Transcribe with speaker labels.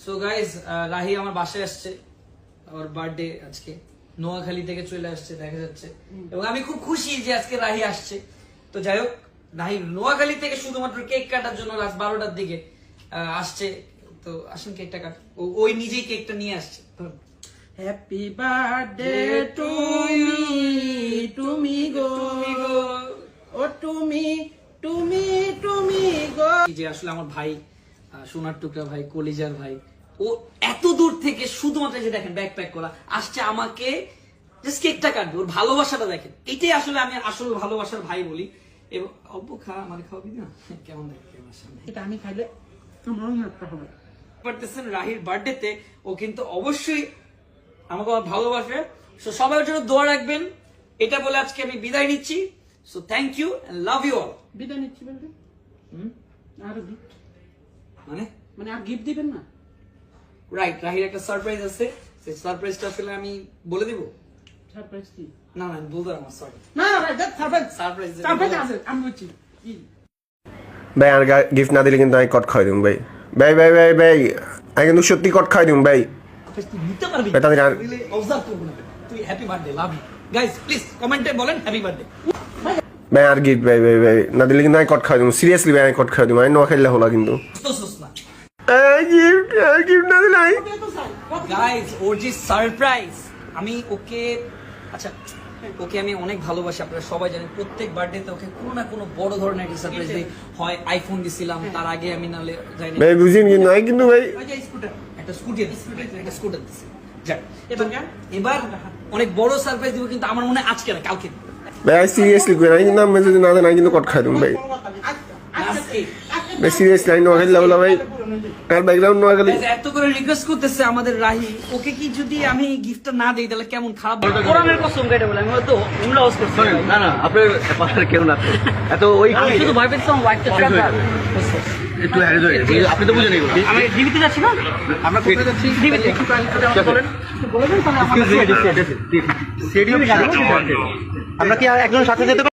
Speaker 1: So guys Rahi আমার বাসায় আসছে, ওর বার্থডে আজকে, নোয়াখালী থেকে চলে আসছে দেখা যাচ্ছে, এবং আমি খুব খুশি যে আজকে রাহি আসছে। তো যাই হোক, রাহি নোয়াখালী থেকে শুধুমাত্র কেক কাটার জন্য রাত 12টার দিকে আসছে। তো আসেন কেকটা কাট, ওই নিজেই কেকটা নিয়ে আসছে।
Speaker 2: হ্যাপি বার্থডে টু মি, তুমি গো ও তুমি তুমি তুমি গো।
Speaker 1: যে আসলে আমার ভাই, সোনার টুকরা ভাই, কলিজার ভাই, ও এত দূর থেকে শুধুমাত্র যে দেখেন ব্যাকপ্যাক করা আসছে আমাকে জাস্ট কেকটা কাটবে, ওর ভালোবাসাটা দেখেন, এটাই আসলে আমি আসল ভালোবাসার ভাই বলি। এবং অব্বু খা, মানে খাওয়াবি না? কেমন দেখতে আমার সামনে
Speaker 2: এটা আমি খাইলে তোমার একটা হবে।
Speaker 1: পারতেছেন রাহির বার্থডেতে ও কিন্তু অবশ্যই আমাকে ভালোবাসে। সো সবার জন্য দোয়া রাখবেন, এটা বলে আজকে আমি বিদায় নিচ্ছি। So thank you and love you all.
Speaker 2: বিদায় নিচ্ছি বলতে আর গিফট
Speaker 1: মানে
Speaker 2: মানে আর গিফট দিবেন না?
Speaker 1: রাইট, রাহির একটা সারপ্রাইজ আছে, সেই সারপ্রাইজটা আসলে আমি বলে দিব।
Speaker 2: সারপ্রাইজ কি?
Speaker 1: না না, বলতে পারবো না, সরি।
Speaker 2: না না ভাই, দ্যাট সারপ্রাইজ।
Speaker 1: সারপ্রাইজ
Speaker 2: সারপ্রাইজ আছে, আমি বলছি কি
Speaker 3: ভাই আর গিফট না দিলে কিন্তু আমি কট খাই দিম ভাই। ভাই ভাই ভাই ভাই আমি কিন্তু সত্যি কট খাই দিম ভাই।
Speaker 1: তুই নিতে পারবি,
Speaker 3: এটা দিন আর-
Speaker 1: রিয়েলি অবজার্ভ করব না। তুই happy birthday, love you guys, please কমেন্টে বলেন হ্যাপি বার্থডে।
Speaker 3: ভাই আর গিফট ভাই ভাই ভাই না দিলে কিন্তু আমি কট খাই দিম, সিরিয়াসলি ভাই আমি কট খাই দিম। আমি নোয়া খেললে হলো কিন্তু
Speaker 1: সুস না
Speaker 3: গিফট না দিলে আমি
Speaker 1: গাইস, ওর যে সারপ্রাইজ, আমি ওকে, আচ্ছা ওকে আমি অনেক ভালোবাসি, আপনারা সবাই জানেন। প্রত্যেক বার্থডেতে ওকে কোনো না কোনো বড় ধরনের একটা সারপ্রাইজ দিই, হয় আইফোন দিছিলাম, তার আগে আমি নালে যাইনি
Speaker 3: ভাই বুঝিনি কিন্তু আমি কিন্তু ভাই
Speaker 2: ওই যে স্কুটার।
Speaker 1: একটা স্কুটি দিছি, একটা স্কুটার দিছি। যাক,
Speaker 2: এবার কেন?
Speaker 1: এবার অনেক বড় সারপ্রাইজ দিব, কিন্তু আমার মনে হয় আজকে না, কালকে দিব।
Speaker 3: ভাই আমি সিরিয়াসলি কই আমি কিন্তু আমি যদি না দেন আমি কিন্তু কট খাই দিম ভাই।
Speaker 1: আজকে
Speaker 3: ভাই সিরিয়াসলি আমি নোয়া খেললে হলো ভাই। আর ব্যাকগ্রাউন্ড নোয়া খেলি
Speaker 1: guys, এত করে রিকোয়েস্ট করতেছে আমাদের রাহি, ওকে কি যদি আমি গিফটটা না দেই তাহলে কেমন খারাপ হবে? কোরআনের কসম কেটে বলে, আমি হয়তো উমরা হাউস করছি।
Speaker 4: না না আপনার পাশার কেউ না এত ওই
Speaker 1: আমি শুধু ভয় পেয়েছিলাম হোয়াইটটা ট্র্যাকার।
Speaker 4: একটু হ্যারে ধরে আপনি তো বুঝেন এগুলো
Speaker 1: আমি ডিবিতে যাচ্ছি না,
Speaker 4: আমরা কোথায় যাচ্ছি
Speaker 1: ডিবিতে একটু বলেন,
Speaker 4: আমরা কি আর একজনের সাথে যেতে